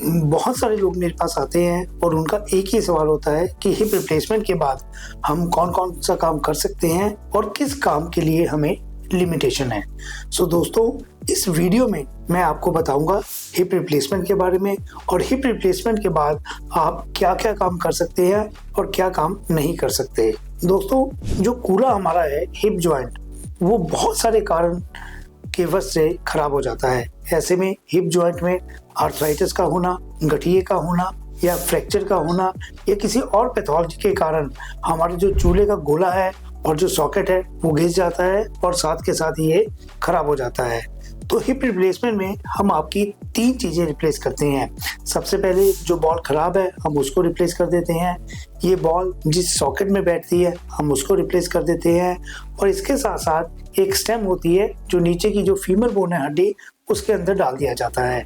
बहुत सारे लोग मेरे पास आते हैं और उनका एक ही सवाल होता है कि हिप रिप्लेसमेंट के बाद हम कौन कौन सा काम कर सकते हैं और किस काम के लिए हमें लिमिटेशन है। दोस्तों, इस वीडियो में मैं आपको बताऊंगा हिप रिप्लेसमेंट के बारे में और हिप रिप्लेसमेंट के बाद आप क्या क्या काम कर सकते हैं और क्या काम नहीं कर सकते। दोस्तों, जो कूल्हा हमारा है हिप जॉइंट, वो बहुत सारे कारण के वजह से खराब हो जाता है। ऐसे में हिप जॉइंट में आर्थराइटिस का होना, गठिए का होना या फ्रैक्चर का होना या किसी और पैथोलॉजी के कारण हमारे जो चूल्हे का गोला है और जो सॉकेट है वो घिस जाता है और साथ के साथ ये खराब हो जाता है। तो हिप रिप्लेसमेंट में हम आपकी 3 चीज़ें रिप्लेस करते हैं। सबसे पहले जो बॉल खराब है हम उसको रिप्लेस कर देते हैं। ये बॉल जिस सॉकेट में बैठती है हम उसको रिप्लेस कर देते हैं और इसके साथ साथ एक स्टेम होती है जो नीचे की जो फीमर बोन है हड्डी, उसके अंदर डाल दिया जाता है।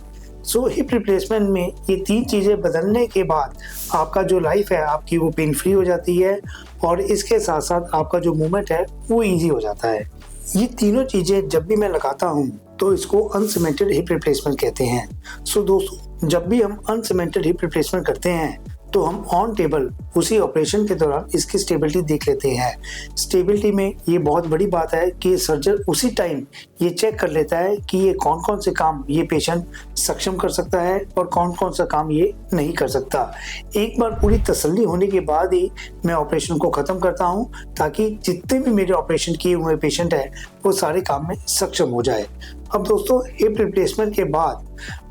हिप रिप्लेसमेंट में ये 3 चीज़ें बदलने के बाद आपका जो लाइफ है आपकी वो पेन फ्री हो जाती है और इसके साथ साथ आपका जो मूवमेंट है वो ईजी हो जाता है। ये तीनों चीज़ें जब भी मैं लगाता हूँ तो इसको अनसीमेंटेड हिप रिप्लेसमेंट कहते हैं। दोस्तों, जब भी हम अनसीमेंटेड हिप रिप्लेसमेंट करते हैं तो हम ऑन टेबल उसी ऑपरेशन के दौरान इसकी स्टेबिलिटी देख लेते हैं। स्टेबिलिटी में ये बहुत बड़ी बात है कि सर्जन उसी टाइम ये चेक कर लेता है कि ये कौन कौन से काम ये पेशेंट सक्षम कर सकता है और कौन कौन सा काम ये नहीं कर सकता। एक बार पूरी तसल्ली होने के बाद ही मैं ऑपरेशन को ख़त्म करता हूँ ताकि जितने भी मेरे ऑपरेशन किए हुए पेशेंट हैं वो सारे काम में सक्षम हो जाए। अब दोस्तों, हिप रिप्लेसमेंट के बाद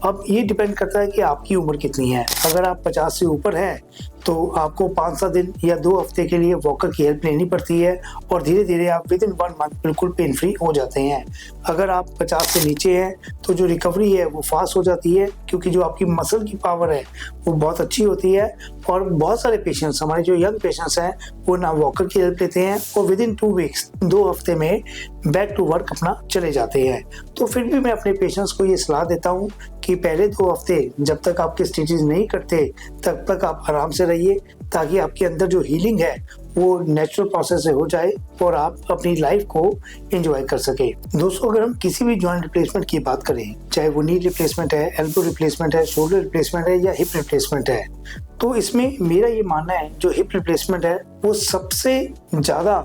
अब ये डिपेंड करता है कि आपकी उम्र कितनी है। अगर आप 50 से ऊपर हैं तो आपको 5-7 दिन या 2 हफ्ते के लिए वॉकर की हेल्प लेनी पड़ती है और धीरे धीरे आप विद इन 1 मंथ बिल्कुल पेन फ्री हो जाते हैं। अगर आप 50 से नीचे हैं तो जो रिकवरी है वो फास्ट हो जाती है क्योंकि जो आपकी मसल की पावर है वो बहुत अच्छी होती है और बहुत सारे पेशेंट्स, हमारे जो यंग पेशेंट्स हैं, वो ना वॉकर की हेल्प लेते हैं और विद इन 2 वीक्स 2 हफ्ते में बैक टू वर्क अपना चले जाते हैं। तो फिर भी मैं अपने पेशेंट्स को ये सलाह देता हूँ कि पहले 2 हफ्ते जब तक आपके स्टिचेस नहीं कटते तब तक आप आराम से रहिए ताकि आपके अंदर जो हीलिंग है वो नेचुरल प्रोसेस से हो जाए और आप अपनी लाइफ को एंजॉय कर सके। दोस्तों, अगर हम किसी भी जॉइंट रिप्लेसमेंट की बात करें, चाहे वो नी रिप्लेसमेंट है, एल्बो रिप्लेसमेंट है, शोल्डर रिप्लेसमेंट है या हिप रिप्लेसमेंट है, तो इसमें मेरा ये मानना है जो हिप रिप्लेसमेंट है वो सबसे ज़्यादा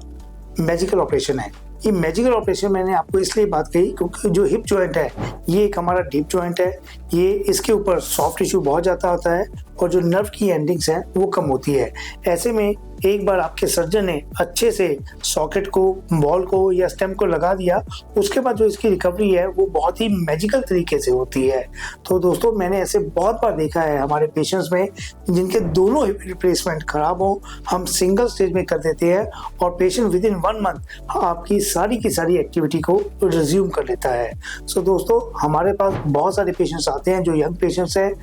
मैजिकल ऑपरेशन है। ये मैजिकल ऑपरेशन मैंने आपको इसलिए बात कही क्योंकि जो हिप जॉइंट है ये एक हमारा डीप जॉइंट है। ये इसके ऊपर सॉफ्ट टिश्यू बहुत ज़्यादा होता है और जो नर्व की एंडिंग्स हैं वो कम होती है। ऐसे में एक बार आपके सर्जन ने अच्छे से सॉकेट को, बॉल को या स्टेम को लगा दिया, उसके बाद जो इसकी रिकवरी है वो बहुत ही मैजिकल तरीके से होती है। तो दोस्तों, मैंने ऐसे बहुत बार देखा है हमारे पेशेंट्स में जिनके दोनों हिप रिप्लेसमेंट खराब हो, हम सिंगल स्टेज में कर देते हैं और पेशेंट विद इन 1 मंथ आपकी सारी की सारी एक्टिविटी को रिज्यूम कर लेता है। दोस्तों, हमारे पास बहुत सारे पेशेंट्स आते हैं जो यंग पेशेंट्स हैं,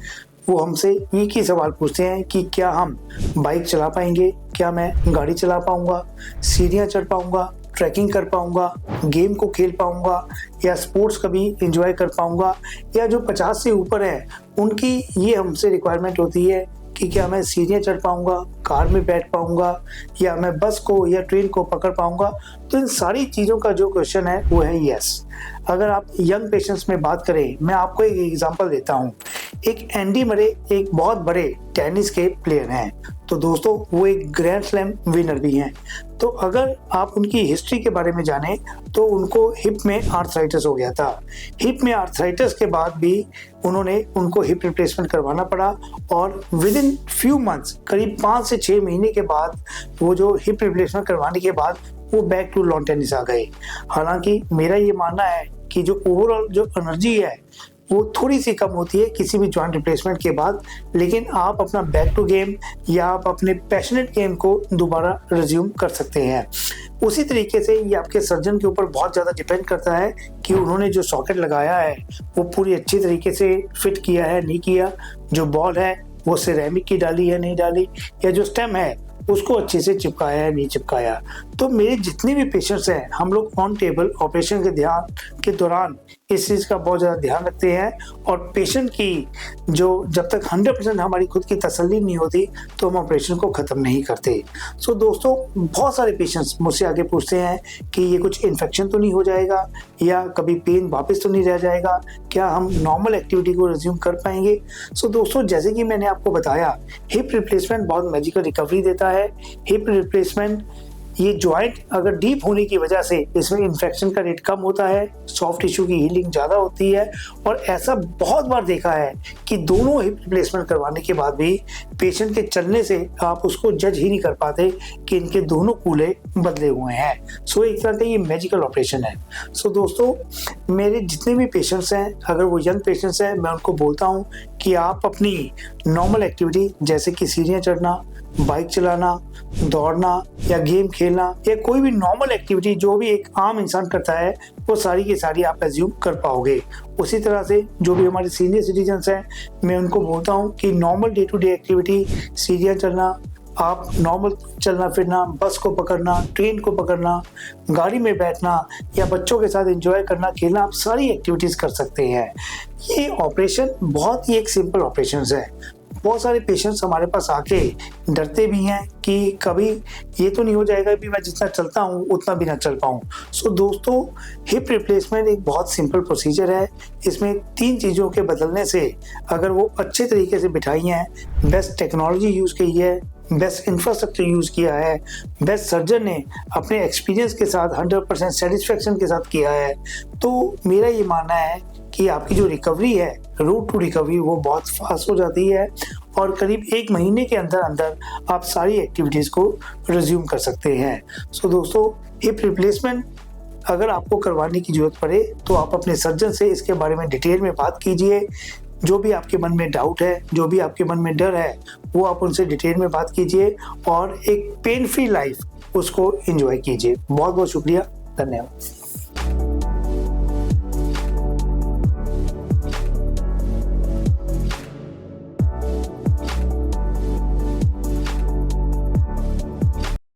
वो हमसे एक ही सवाल पूछते हैं कि क्या हम बाइक चला पाएंगे, क्या मैं गाड़ी चला पाऊंगा, सीढ़ियाँ चढ़ पाऊंगा, ट्रैकिंग कर पाऊंगा, गेम को खेल पाऊंगा या स्पोर्ट्स कभी एंजॉय कर पाऊंगा। या जो 50 से ऊपर है उनकी ये हमसे रिक्वायरमेंट होती है कि क्या मैं सीढ़ियाँ चढ़ पाऊंगा, कार में बैठ पाऊंगा या मैं बस को या ट्रेन को पकड़ पाऊंगा। तो इन सारी चीज़ों का जो क्वेश्चन है वो है यस। अगर आप यंग पेशेंट्स में बात करें, मैं आपको एक एग्जांपल देता हूँ। एक एंडी मरे एक बहुत बड़े टेनिस के प्लेयर हैं, तो दोस्तों वो एक ग्रैंड स्लैम विनर भी हैं। तो अगर आप उनकी हिस्ट्री के बारे में जानें तो उनको हिप में आर्थराइटिस हो गया था। हिप में आर्थराइटिस के बाद भी उनको हिप रिप्लेसमेंट करवाना पड़ा और विद इन फ्यू मंथ्स, करीब 5 से 6 महीने के बाद, वो जो हिप रिप्लेसमेंट करवाने के बाद वो बैक टू लॉन टेनिस आ गए। हालांकि मेरा ये मानना है कि जो ओवरऑल जो एनर्जी है वो थोड़ी सी कम होती है किसी भी जॉइंट रिप्लेसमेंट के बाद, लेकिन आप अपना बैक टू गेम या आप अपने पैशनेट गेम को दोबारा रिज्यूम कर सकते हैं। उसी तरीके से ये आपके सर्जन के ऊपर बहुत ज़्यादा डिपेंड करता है कि उन्होंने जो सॉकेट लगाया है वो पूरी अच्छी तरीके से फिट किया है नहीं किया, जो बॉल है वो सिरेमिक की डाली है नहीं डाली, या जो स्टेम है उसको अच्छे से चिपकाया है नहीं चिपकाया। तो मेरे जितने भी पेशेंट्स हैं हम लोग ऑन टेबल ऑपरेशन के दौरान इस चीज़ का बहुत ज़्यादा ध्यान रखते हैं और पेशेंट की जो जब तक 100% हमारी खुद की तसल्ली नहीं होती तो हम ऑपरेशन को ख़त्म नहीं करते। सो दोस्तों, बहुत सारे पेशेंट्स मुझसे आगे पूछते हैं कि ये कुछ इन्फेक्शन तो नहीं हो जाएगा या कभी पेन वापस तो नहीं रह जाएगा, क्या हम नॉर्मल एक्टिविटी को रिज्यूम कर पाएंगे। सो दोस्तों, जैसे कि मैंने आपको बताया, हिप रिप्लेसमेंट बहुत मैजिकल रिकवरी देता है। हिप रिप्लेसमेंट, ये जॉइंट अगर डीप होने की वजह से इसमें इन्फेक्शन का रेट कम होता है, सॉफ्ट टिश्यू की हीलिंग ज़्यादा होती है और ऐसा बहुत बार देखा है कि दोनों हिप रिप्लेसमेंट करवाने के बाद भी पेशेंट के चलने से आप उसको जज ही नहीं कर पाते कि इनके दोनों कूल्हे बदले हुए हैं। सो एक तरह का ये मैजिकल ऑपरेशन है। सो दोस्तों, मेरे जितने भी पेशेंट्स हैं, अगर वो यंग पेशेंट्स हैं, मैं उनको बोलता हूँ कि आप अपनी नॉर्मल एक्टिविटी जैसे कि सीढ़ियाँ चढ़ना, बाइक चलाना, दौड़ना या गेम खेलना या कोई भी नॉर्मल एक्टिविटी जो भी एक आम इंसान करता है, वो सारी की सारी आप एज्यूम कर पाओगे। उसी तरह से जो भी हमारे सीनियर सिटीजन्स हैं, मैं उनको बोलता हूँ कि normal day to day activity, सीढ़ियाँ चढ़ना, आप नॉर्मल चलना फिरना, बस को पकड़ना, ट्रेन को पकड़ना, गाड़ी में बैठना या बच्चों के साथ एंजॉय करना, खेलना, आप सारी एक्टिविटीज़ कर सकते हैं। ये ऑपरेशन बहुत ही एक सिंपल ऑपरेशन है। बहुत सारे पेशेंट्स हमारे पास आके डरते भी हैं कि कभी ये तो नहीं हो जाएगा कि मैं जितना चलता हूँ उतना भी ना चल पाऊँ। सो दोस्तों, हिप रिप्लेसमेंट एक बहुत सिंपल प्रोसीजर है। इसमें 3 चीज़ों के बदलने से अगर वो अच्छे तरीके से बिठाई हैं, बेस्ट टेक्नोलॉजी यूज़ की है, बेस्ट इंफ्रास्ट्रक्चर यूज़ किया है, बेस्ट सर्जन ने अपने एक्सपीरियंस के साथ 100% सेटिस्फेक्शन के साथ किया है, तो मेरा ये मानना है कि आपकी जो रिकवरी है, रूट टू रिकवरी, वो बहुत फास्ट हो जाती है और करीब 1 महीने के अंदर अंदर आप सारी एक्टिविटीज़ को रिज्यूम कर सकते हैं। सो दोस्तों, हिप रिप्लेसमेंट अगर आपको करवाने की ज़रूरत पड़े तो आप अपने सर्जन से इसके बारे में डिटेल में बात कीजिए। जो भी आपके मन में डाउट है, जो भी आपके मन में डर है, वो आप उनसे डिटेल में बात कीजिए और एक पेन फ्री लाइफ उसको एंजॉय कीजिए। बहुत बहुत शुक्रिया, धन्यवाद।